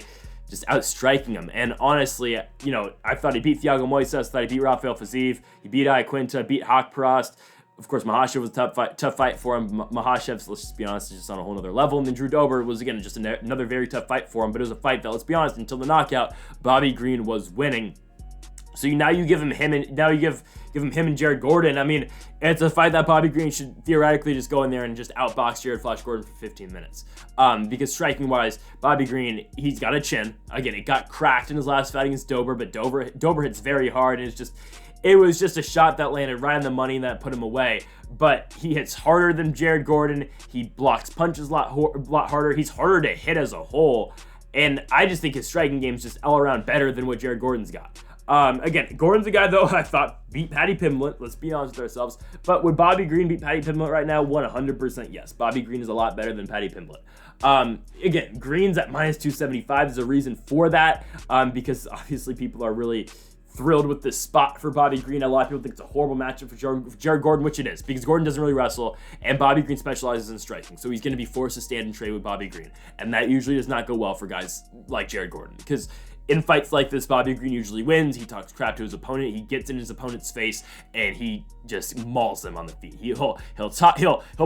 just outstriking him. And honestly, I thought he beat Thiago Moises, thought he beat Rafael Fiziev, he beat Iaquinta, beat Hawk Prost. Of course, Makhachev was a tough fight for him. Makhachev, let's just be honest, is just on a whole other level. And then Drew Dober was, again, just another very tough fight for him. But it was a fight that, let's be honest, until the knockout, Bobby Green was winning. So now you give him and Jared Gordon. I mean, it's a fight that Bobby Green should theoretically just go in there and just outbox Jared Flash Gordon for 15 minutes. Because striking-wise, Bobby Green, he's got a chin. Again, it got cracked in his last fight against Dober, but Dober hits very hard, and it was just a shot that landed right on the money and that put him away. But he hits harder than Jared Gordon. He blocks punches a lot harder. He's harder to hit as a whole. And I just think his striking game is just all around better than what Jared Gordon's got. Again, Gordon's a guy, though, I thought beat Paddy Pimblett. Let's be honest with ourselves. But would Bobby Green beat Paddy Pimblett right now? 100% yes. Bobby Green is a lot better than Paddy Pimblett. Again, Green's at minus 275. There's a reason for that, because obviously people are really thrilled with this spot for Bobby Green. A lot of people think it's a horrible matchup for Jared Gordon, which it is, because Gordon doesn't really wrestle, and Bobby Green specializes in striking, so he's going to be forced to stand and trade with Bobby Green, and that usually does not go well for guys like Jared Gordon, because in fights like this, Bobby Green usually wins. He talks crap to his opponent. He gets in his opponent's face, and he just mauls them on the feet. He'll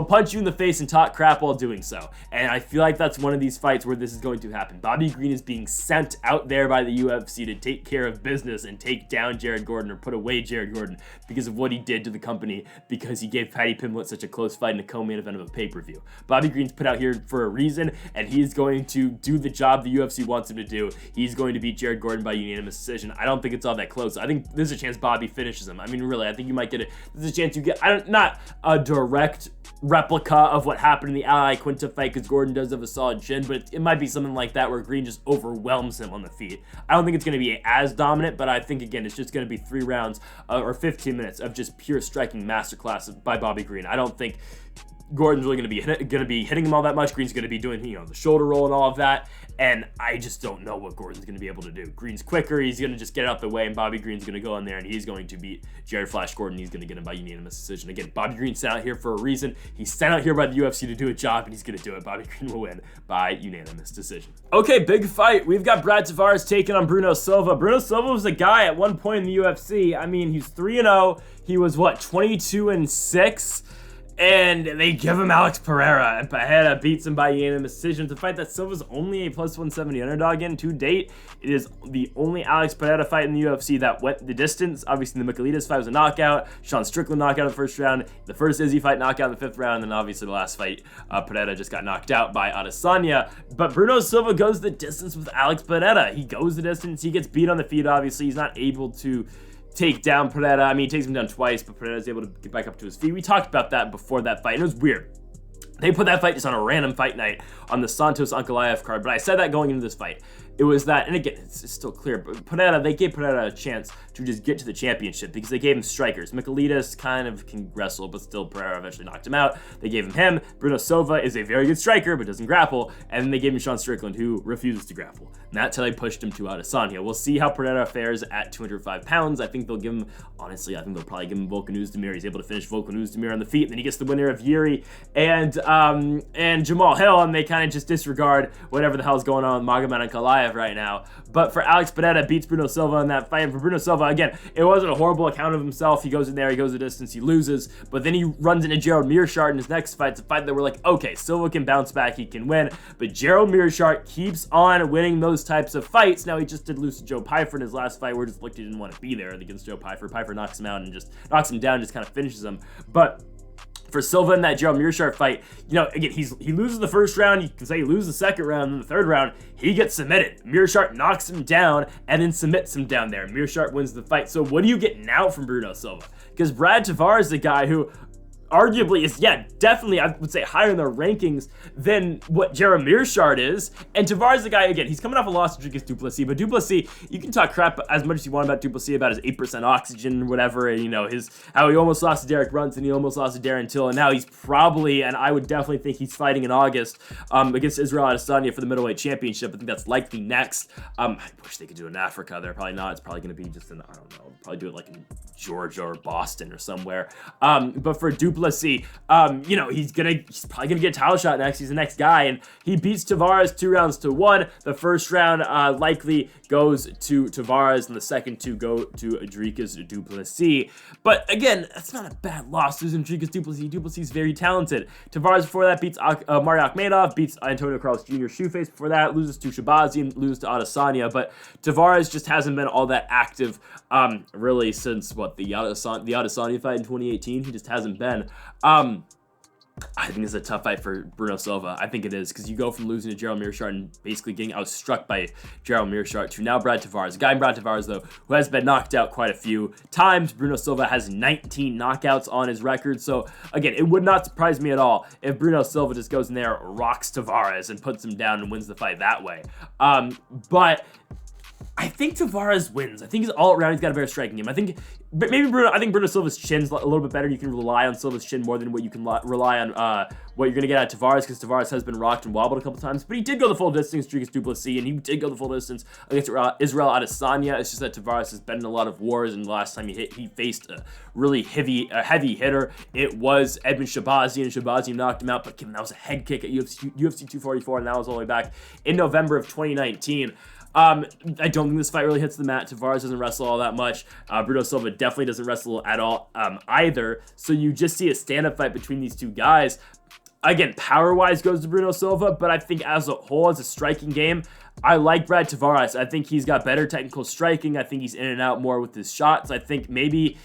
punch you in the face and talk crap while doing so. And I feel like that's one of these fights where this is going to happen. Bobby Green is being sent out there by the UFC to take care of business and take down Jared Gordon or put away Jared Gordon because of what he did to the company, because he gave Paddy Pimblett such a close fight in a co-main event of a pay-per-view. Bobby Green's put out here for a reason, and he's going to do the job the UFC wants him to do. He's going to be Jared Gordon by unanimous decision. I don't think it's all that close. I think there's a chance Bobby finishes him. I mean, really, I think you might get there's a chance you get, not a direct replica of what happened in the Iaquinta fight, because Gordon does have a solid chin, but it might be something like that where Green just overwhelms him on the feet. I don't think it's going to be as dominant, but I think, again, it's just going to be 3 rounds or 15 minutes of just pure striking masterclass by Bobby Green. I don't think Gordon's really going to be hitting him all that much. Green's going to be doing, the shoulder roll and all of that. And I just don't know what Gordon's going to be able to do. Green's quicker. He's going to just get out the way, and Bobby Green's going to go in there, and he's going to beat Jared Flash Gordon. He's going to get him by unanimous decision. Again, Bobby Green's sent out here for a reason. He's sent out here by the UFC to do a job, and he's going to do it. Bobby Green will win by unanimous decision. Okay, big fight. We've got Brad Tavares taking on Bruno Silva. Bruno Silva was a guy at one point in the UFC. I mean, he's 3-0. He was, 22-6? And they give him Alex Pereira, and Pereira beats him by unanimous decision. To fight that Silva's only a plus 170 underdog in to date. It is the only Alex Pereira fight in the UFC that went the distance. Obviously, the Blaydes fight was a knockout. Sean Strickland knockout in the first round. The first Izzy fight knockout in the 5th round. And then obviously the last fight, Pereira just got knocked out by Adesanya. But Bruno Silva goes the distance with Alex Pereira. He goes the distance. He gets beat on the feet, obviously. He's not able to take down Pereira. I mean, he takes him down twice, but Pereira's able to get back up to his feet. We talked about that before that fight, and it was weird. They put that fight just on a random fight night on the Santos Ankalaev card, but I said that going into this fight. It was that, and again, it's still clear, but they gave Pereira a chance to just get to the championship because they gave him strikers. Blaydes kind of can wrestle, but still Pereira eventually knocked him out. They gave him. Bruno Silva is a very good striker, but doesn't grapple. And then they gave him Sean Strickland, who refuses to grapple. And that's how they pushed him to Adesanya. We'll see how Pereira fares at 205 pounds. I think they'll give him, honestly, I think they'll probably give him Volkan Oezdemir. He's able to finish Volkan Oezdemir on the feet, and then he gets the winner of Yuri and Jamal Hill, and they kind of just disregard whatever the hell's going on with Magomed Ankalaev right now. But for Alex Pereira, beats Bruno Silva in that fight. And for Bruno Silva, again, it wasn't a horrible account of himself. He goes in there, he goes the distance, he loses. But then he runs into Gerald Meerschaert in his next fight. It's a fight that we're like, okay, Silva can bounce back, he can win. But Gerald Meerschaert keeps on winning those types of fights. Now, he just did lose to Joe Pyfer in his last fight, where just looked he didn't want to be there against Joe Pyfer. Pyfer knocks him out and just knocks him down, just kind of finishes him. But for Silva in that Gerald Meerschaert fight, again, he loses the first round. You can say he loses the second round, and the third round, he gets submitted. Meerschaert knocks him down and then submits him down there. Meerschaert wins the fight. So what do you get now from Bruno Silva? Because Brad Tavares is a guy who, arguably is, definitely, I would say, higher in their rankings than what Gerald Meerschaert is. And Tavares, the guy, again, he's coming off a loss to Dricus du Plessis, but du Plessis, you can talk crap as much as you want about du Plessis, about his 8% oxygen or whatever, and, you know, how he almost lost to Derek Brunson, he almost lost to Darren Till, and now he's probably, and I would definitely think he's fighting in August against Israel Adesanya for the middleweight championship. I think that's likely next. I wish they could do it in Africa. They're probably not. It's probably going to be just in, I don't know, probably do it like in Georgia or Boston or somewhere. But for du Plessis, you know, he's probably gonna get a title shot next. He's the next guy, and he beats Tavares 2-1. The first round likely goes to Tavares, and the second two go to Dricus du Plessis. But again, that's not a bad loss. Losing Dricus du Plessis. Du Plessis is very talented. Tavares before that beats Mario Akhmedov, beats Antonio Carlos Jr. Shoeface before that, loses to Shabazian, loses to Adesanya. But Tavares just hasn't been all that active, really, since what the Adesanya fight in 2018. He just hasn't been. I think it's a tough fight for Bruno Silva. I think it is, because you go from losing to Gerald Meerschaert and basically getting outstruck by Gerald Meerschaert to now Brad Tavares. A guy in Brad Tavares, though, who has been knocked out quite a few times. Bruno Silva has 19 knockouts on his record. So, again, it would not surprise me at all if Bruno Silva just goes in there, rocks Tavares, and puts him down and wins the fight that way. But I think Tavares wins. I think he's all around. He's got a better striking game. I think Bruno Silva's chin's a little bit better. You can rely on Silva's chin more than what you can rely on what you're going to get out of Tavares, because Tavares has been rocked and wobbled a couple times. But he did go the full distance, Dricus du Plessis, and he did go the full distance against Israel Adesanya. It's just that Tavares has been in a lot of wars, and the last time he faced a really heavy hitter, it was Edmund Shabazian, and Shabazian knocked him out. But that was a head kick at UFC 244, and that was all the way back in November of 2019. I don't think this fight really hits the mat. Tavares doesn't wrestle all that much. Bruno Silva definitely doesn't wrestle at all either. So you just see a stand-up fight between these two guys. Again, power-wise goes to Bruno Silva, but I think as a whole, as a striking game, I like Brad Tavares. I think he's got better technical striking. I think he's in and out more with his shots. I think maybe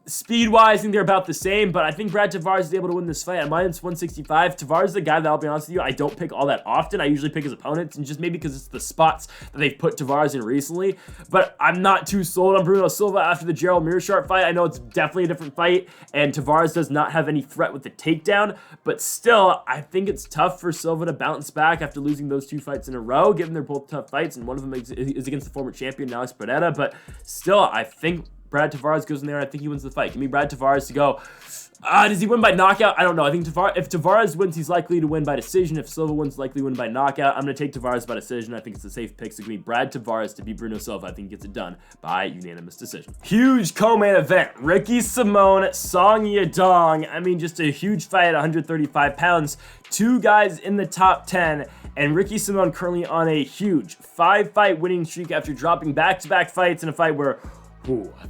speed-wise, I think they're about the same, but I think Brad Tavares is able to win this fight at -165. Tavares is the guy that, I'll be honest with you, I don't pick all that often. I usually pick his opponents, and just maybe because it's the spots that they've put Tavares in recently, but I'm not too sold on Bruno Silva after the Gerald Meerschaert fight. I know it's definitely a different fight, and Tavares does not have any threat with the takedown, but still, I think it's tough for Silva to bounce back after losing those two fights in a row, given they're both tough fights, and one of them is against the former champion, Alex Pereira, but still, I think Brad Tavares goes in there, and I think he wins the fight. Give me Brad Tavares to go. Does he win by knockout? I don't know. I think if Tavares wins, he's likely to win by decision. If Silva wins, likely win by knockout. I'm going to take Tavares by decision. I think it's a safe pick. So give me Brad Tavares to beat Bruno Silva. I think he gets it done by unanimous decision. Huge co-main event. Ricky Simón, Song Yadong. I mean, just a huge fight at 135 pounds. Two guys in the top 10. And Ricky Simón currently on a huge 5-fight winning streak after dropping back-to-back fights in a fight where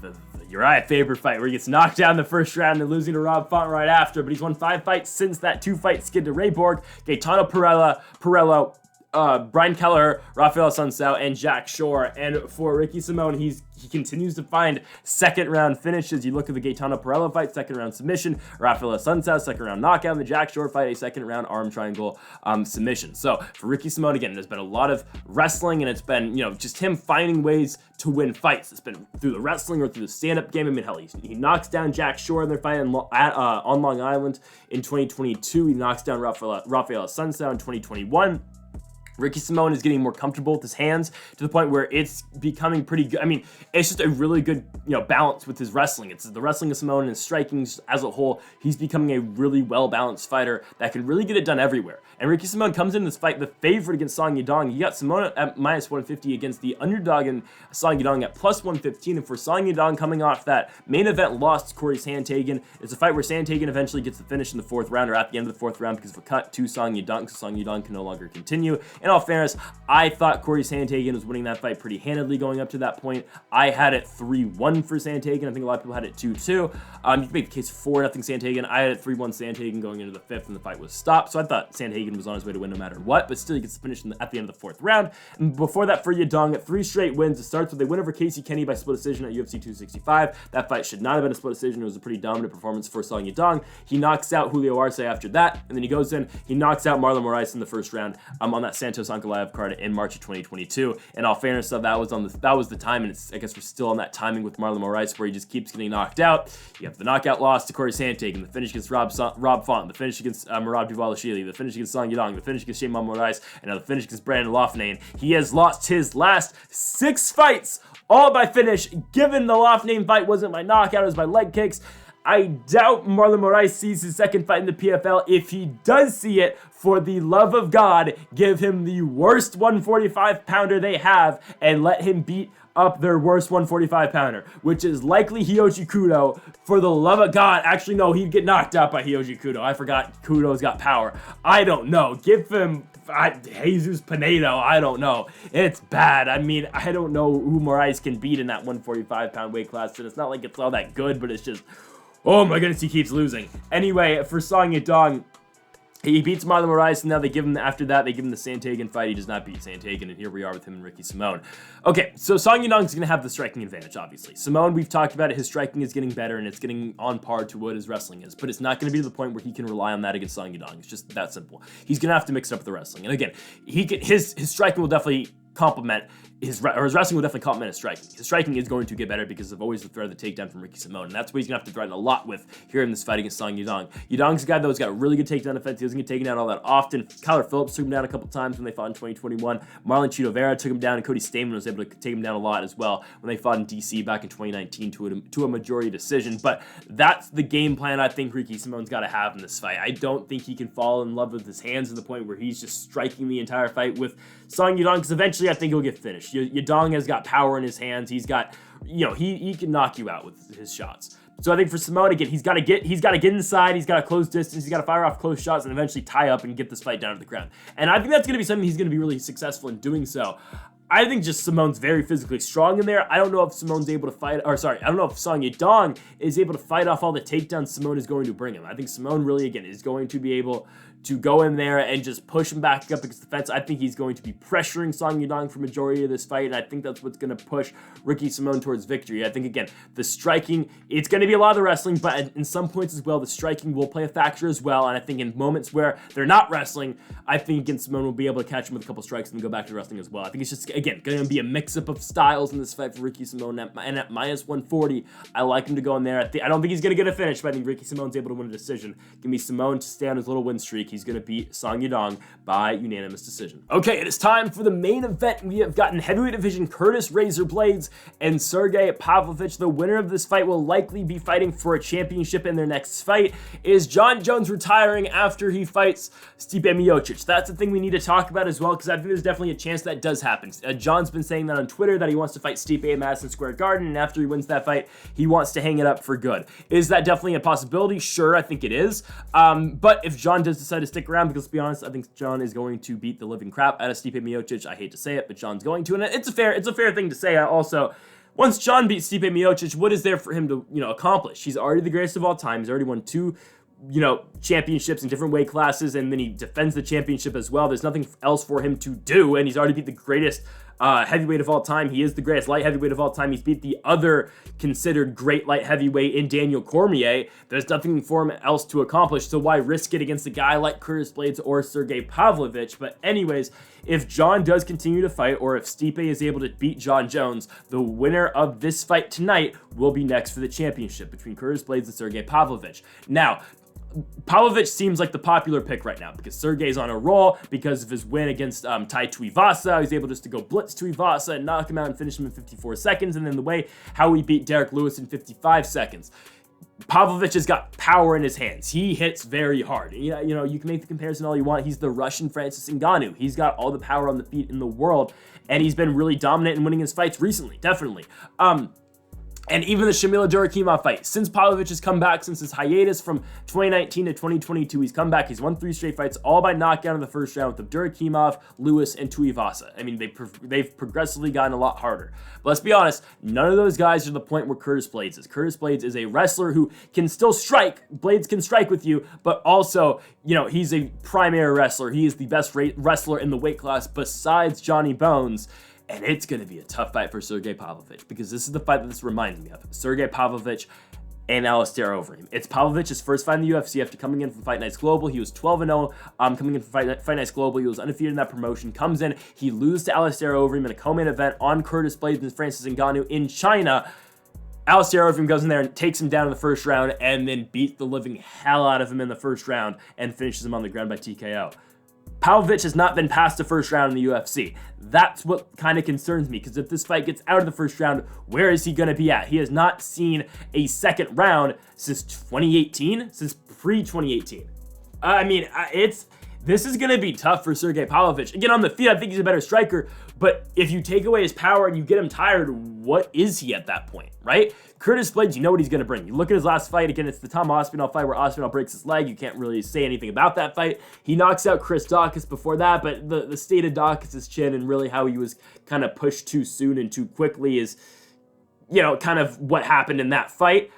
the Uriah Faber fight where he gets knocked down in the first round and losing to Rob Font right after, but he's won 5 fights since that 2-fight skid to Ray Borg, Gaetano Perello, Brian Kelleher, Rafael Assunção, and Jack Shore. And for Ricky Simón, he continues to find second-round finishes. You look at the Gaetano Perello fight, second-round submission. Rafael Assunção, second-round knockout. And the Jack Shore fight, a second-round arm triangle submission. So for Ricky Simón, again, there's been a lot of wrestling, and it's been, just him finding ways to win fights. It's been through the wrestling or through the stand-up game. I mean, hell, he knocks down Jack Shore in their fight on Long Island in 2022. He knocks down Rafael Assunção in 2021. Ricky Simón is getting more comfortable with his hands to the point where it's becoming pretty good. I mean, it's just a really good, balance with his wrestling. It's the wrestling of Simón and his striking as a whole. He's becoming a really well-balanced fighter that can really get it done everywhere. And Ricky Simón comes in this fight the favorite against Song Yadong. You got Simón at -150 against the underdog in Song Yadong at +115. And for Song Yadong coming off that main event loss to Corey Sandhagen, it's a fight where Sandhagen eventually gets the finish in the 4th round or at the end of the 4th round because of a cut to Song Yadong, so Song Yadong can no longer continue. In all fairness, I thought Corey Sandhagen was winning that fight pretty handedly going up to that point. I had it 3-1 for Sandhagen. I think a lot of people had it 2-2. You can make the case 4-0 Sandhagen. I had it 3-1 Sandhagen going into the 5th, and the fight was stopped. So I thought Sandhagen was on his way to win no matter what, but still he gets the finish at the end of the 4th round. And before that, for Yadong, 3 straight wins. It starts with a win over Casey Kenny by split decision at UFC 265. That fight should not have been a split decision. It was a pretty dominant performance for Song Yadong. He knocks out Julio Arce after that, and then he goes in, he knocks out Marlon Moraes in the 1st round on that Santa Santos Ankalaev card in March of 2022. In all fairness, though, that was the time, and I guess we're still on that timing with Marlon Moraes, where he just keeps getting knocked out. You have the knockout loss to Corey Sandhagen, the finish against Rob Font, the finish against Merab Dvalishvili, the finish against Song Yadong, the finish against Shane Moraes, and now the finish against Brandon Loughnane. He has lost his last 6 fights, all by finish. Given the Loughnane fight wasn't by knockout, it was by leg kicks, I doubt Marlon Moraes sees his second fight in the PFL. If he does see it, for the love of God, give him the worst 145-pounder they have and let him beat up their worst 145-pounder, which is likely Hyoji Kudo. For the love of God, actually, no, he'd get knocked out by Hyoji Kudo. I forgot Kudo's got power. I don't know. Give him Jesus Pinedo. I don't know. It's bad. I mean, I don't know who Moraes can beat in that 145-pound weight class, and it's not like it's all that good, but it's just, oh my goodness, he keeps losing. Anyway, for Song Yadong, he beats Marlon Moraes, and now after that, they give him the Sandhagen fight. He does not beat Sandhagen, and here we are with him and Ricky Simone. Okay, so Song Yadong is going to have the striking advantage, obviously. Simone, we've talked about it. His striking is getting better, and it's getting on par to what his wrestling is, but it's not going to be to the point where he can rely on that against Song Yadong. It's just that simple. He's going to have to mix it up with the wrestling. And again, his striking will definitely complement his wrestling will definitely complement his striking. His striking is going to get better because of always the threat of the takedown from Ricky Simone, and that's what he's going to have to threaten a lot with here in this fight against Song Yadong. Yadong's a guy, though, has got a really good takedown defense. He doesn't get taken down all that often. Kyler Phillips took him down a couple times when they fought in 2021. Marlon Chito Vera took him down, and Cody Stamen was able to take him down a lot as well when they fought in DC back in 2019 to a majority decision. But that's the game plan I think Ricky Simone's got to have in this fight. I don't think he can fall in love with his hands to the point where he's just striking the entire fight with Song Yadong, because eventually I think he'll get finished. Yadong has got power in his hands. He's got, he can knock you out with his shots. So I think for Simone, again, he's got to get inside, he's got to close distance, he's got to fire off close shots and eventually tie up and get this fight down to the ground. And I think that's going to be something he's going to be really successful in doing so. I think just Simone's very physically strong in there. I don't know if Simone's able to fight, I don't know if Song Yadong is able to fight off all the takedowns Simone is going to bring him. I think Simone really, again, is going to be able to go in there and just push him back up against the fence. I think he's going to be pressuring Song Yadong for majority of this fight, and I think that's what's going to push Ricky Simone towards victory. I think, again, the striking, it's going to be a lot of the wrestling, but in some points as well, the striking will play a factor as well, and I think in moments where they're not wrestling, I think, again, Simone will be able to catch him with a couple strikes and go back to wrestling as well. I think it's just, again, going to be a mix-up of styles in this fight for Ricky Simone, and at minus 140, I like him to go in there. I don't think he's going to get a finish, but I think Ricky Simone's able to win a decision. Give me Simone to stay on his little win streak. He's going to beat Song Yadong by unanimous decision. Okay, it is time for the main event. We have gotten heavyweight division Curtis Razor Blaydes and Sergey Pavlovich. The winner of this fight will likely be fighting for a championship in their next fight. Is Jon Jones retiring after he fights Stipe Miocic? That's the thing we need to talk about as well, because I think there's definitely a chance that does happen. John's been saying that on Twitter, that he wants to fight Stipe at Madison Square Garden, and after he wins that fight, he wants to hang it up for good. Is that definitely a possibility? Sure, I think it is. But if John does decide to stick around, because let's be honest, I think John is going to beat the living crap out of Stipe Miocic. I hate to say it, but John's going to, and it's a fair thing to say. Also, once John beats Stipe Miocic, what is there for him to accomplish? He's already the greatest of all time. He's already won 2 championships in different weight classes, and then he defends the championship as well. There's nothing else for him to do, and he's already beat the greatest heavyweight of all time. He is the greatest light heavyweight of all time. He's beat the other considered great light heavyweight in Daniel Cormier. There's nothing for him else to accomplish, so why risk it against a guy like Curtis Blaydes or Sergey Pavlovich? But anyways, if John does continue to fight, or if Stipe is able to beat Jon Jones, the winner of this fight tonight will be next for the championship between Curtis Blaydes and Sergey Pavlovich. Now, Pavlovich seems like the popular pick right now because Sergey's on a roll because of his win against Tai Tuivasa. He's able just to go blitz Tuivasa and knock him out and finish him in 54 seconds, and then the way how he beat Derek Lewis in 55 seconds. Pavlovich has got power in his hands. He hits very hard. You can make the comparison all you want. He's the Russian Francis Ngannou. He's got all the power on the feet in the world, and he's been really dominant in winning his fights recently, definitely. And even the Shamila Durakhimov fight, since Pavlovich has come back, since his hiatus from 2019 to 2022, he's come back. He's won 3 straight fights, all by knockout in the first round with Durakhimov, Lewis, and Tuivasa. I mean, they've progressively gotten a lot harder. But let's be honest, none of those guys are the point where Curtis Blaydes is. Curtis Blaydes is a wrestler who can still strike. Blaydes can strike with you, but also, he's a primary wrestler. He is the best wrestler in the weight class besides Johnny Bones. And it's going to be a tough fight for Sergey Pavlovich, because this is the fight that this reminds me of. Sergey Pavlovich and Alistair Overeem. It's Pavlovich's first fight in the UFC after coming in from Fight Nights Global. He was 12-0 coming in from Fight Nights Global. He was undefeated in that promotion. Comes in, he loses to Alistair Overeem in a co-main event on Curtis Blaydes and Francis Ngannou in China. Alistair Overeem goes in there and takes him down in the first round and then beats the living hell out of him in the first round and finishes him on the ground by TKO. Pavlovich has not been past the first round in the UFC. That's what kind of concerns me, because if this fight gets out of the first round, where is he going to be at? He has not seen a second round since 2018, since pre-2018. This is going to be tough for Sergey Pavlovich. Again, on the feet, I think he's a better striker, but if you take away his power and you get him tired, what is he at that point, right? Curtis Blaydes, you know what he's going to bring. You look at his last fight, again, it's the Tom Aspinall fight where Aspinall breaks his leg. You can't really say anything about that fight. He knocks out Chris Daukaus before that, but the state of Daukaus' chin and really how he was kind of pushed too soon and too quickly is, kind of what happened in that fight.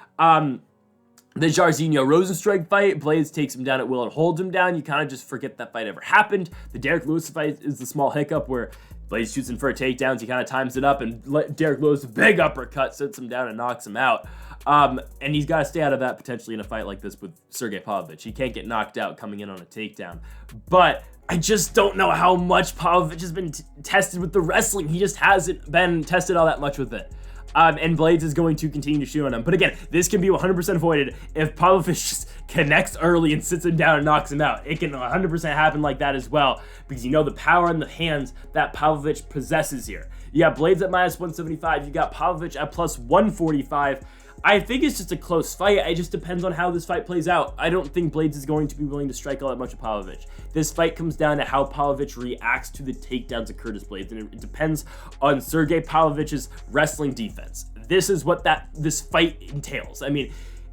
The Jairzinho Rosenstrike fight, Blaydes takes him down at will and holds him down. You kind of just forget that fight ever happened. The Derek Lewis fight is the small hiccup where Blaydes shoots him for a takedown. He kind of times it up, and Derek Lewis, big uppercut, sits him down and knocks him out. And he's got to stay out of that potentially in a fight like this with Sergey Pavlovich. He can't get knocked out coming in on a takedown. But I just don't know how much Pavlovich has been tested with the wrestling. He just hasn't been tested all that much with it. And Blaydes is going to continue to shoot on him. But again, this can be 100% avoided if Pavlovich just connects early and sits him down and knocks him out. It can 100% happen like that as well, because you know the power in the hands that Pavlovich possesses here. You got Blaydes at -175. You got Pavlovich at +145. I think it's just a close fight. It just depends on how this fight plays out. I don't think Blaydes is going to be willing to strike all that much of Pavlovich. This fight comes down to how Pavlovich reacts to the takedowns of Curtis Blaydes, and it depends on Sergey Pavlovich's wrestling defense. This is what this fight entails.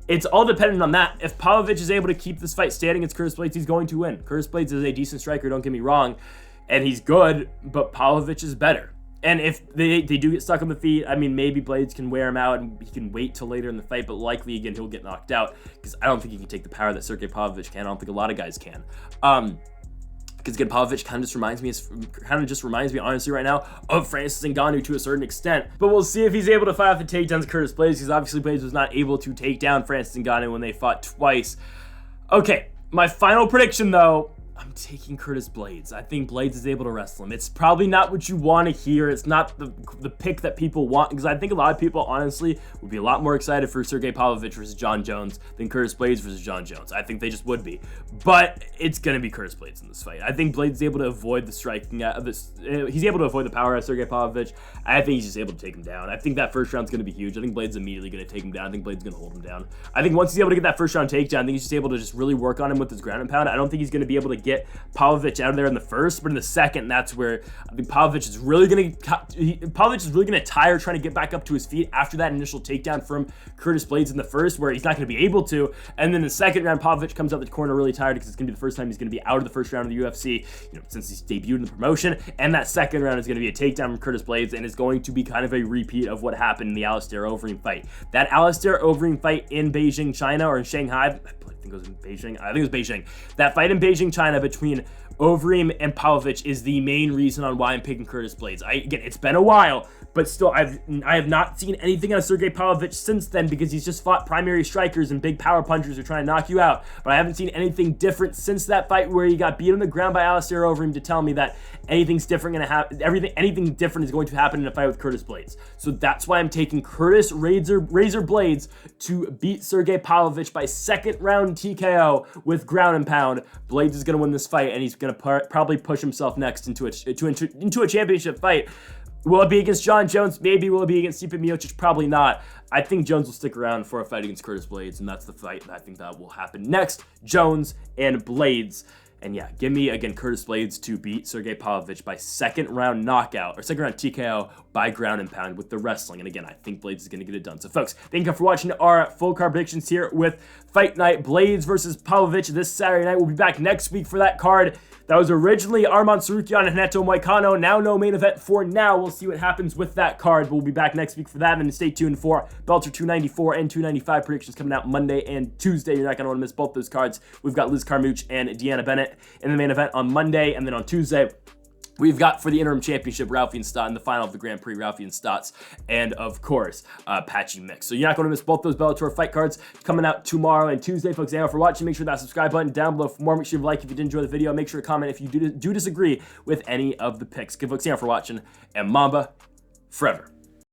It's all dependent on that. If Pavlovich is able to keep this fight standing against Curtis Blaydes, he's going to win. Curtis Blaydes is a decent striker, don't get me wrong, and he's good, but Pavlovich is better. And if they do get stuck on the feet, maybe Blaydes can wear him out and he can wait till later in the fight, but likely, again, he'll get knocked out because I don't think he can take the power that Sergey Pavlovich can. I don't think a lot of guys can. Because, again, Pavlovich kind of just reminds me, honestly, right now, of Francis Ngannou to a certain extent. But we'll see if he's able to fight off the takedowns of Curtis Blaydes, because obviously Blaydes was not able to take down Francis Ngannou when they fought twice. Okay, my final prediction, though, I'm taking Curtis Blaydes. I think Blaydes is able to wrestle him. It's probably not what you want to hear. It's not the pick that people want, because I think a lot of people, honestly, would be a lot more excited for Sergey Pavlovich versus John Jones than Curtis Blaydes versus John Jones. I think they just would be. But it's going to be Curtis Blaydes in this fight. I think Blaydes is able to avoid the striking. He's able to avoid the power of Sergey Pavlovich. I think he's just able to take him down. I think that first round's going to be huge. I think Blaydes is immediately going to take him down. I think Blaydes is going to hold him down. I think once he's able to get that first round takedown, I think he's just able to just really work on him with his ground and pound. I don't think he's going to be able to get Pavlovich out of there in the first, but in the second, that's where I think Pavlovich is really going to tire trying to get back up to his feet after that initial takedown from Curtis Blaydes in the first, where he's not going to be able to. And then the second round, Pavlovich comes out the corner really tired because it's going to be the first time he's going to be out of the first round of the UFC, since he's debuted in the promotion. And that second round is going to be a takedown from Curtis Blaydes, and it's going to be kind of a repeat of what happened in the Alistair Overeem fight. That Alistair Overeem fight in Beijing, China, or in Shanghai, I think it was in Beijing. I think it was Beijing. That fight in Beijing, China, between Overeem and Pavlovich is the main reason on why I'm picking Curtis Blaydes. Again, it's been a while, but still, I have not seen anything out of Sergey Pavlovich since then, because he's just fought primary strikers and big power punchers who are trying to knock you out. But I haven't seen anything different since that fight where he got beat on the ground by Alistair Overeem to tell me that anything different is going to happen in a fight with Curtis Blaydes. So that's why I'm taking Curtis Razor Blaydes to beat Sergey Pavlovich by second round TKO with ground and pound. Blaydes is going to win this fight, and he's going to probably push himself next into a championship fight. Will it be against John Jones? Maybe. Will it be against Stipe Miocic? Probably not. I think Jones will stick around for a fight against Curtis Blaydes, and that's the fight that I think that will happen next. Jones and Blaydes. And yeah, give me, again, Curtis Blaydes to beat Sergey Pavlovich by second round knockout, or second round TKO by ground and pound with the wrestling. And again, I think Blaydes is going to get it done. So folks, thank you for watching our full card predictions here with Fight Night Blaydes versus Pavlovich this Saturday night. We'll be back next week for that card. That was originally Arman Tsarukyan and Renato Moicano. Now no main event for now. We'll see what happens with that card. We'll be back next week for that. And stay tuned for Bellator 294 and 295 predictions coming out Monday and Tuesday. You're not going to want to miss both those cards. We've got Liz Carmouche and Deanna Bennett in the main event on Monday. And then on Tuesday, we've got for the interim championship, Ralphie and Stott, in the final of the Grand Prix, Ralphie and Stotts, and of course, Patchy Mix. So you're not going to miss both those Bellator fight cards coming out tomorrow and Tuesday, folks. Thank you for watching. Make sure that subscribe button down below for more. Make sure you like if you did enjoy the video. Make sure to comment if you do disagree with any of the picks. Good folks, thank you for watching, and Mamba forever.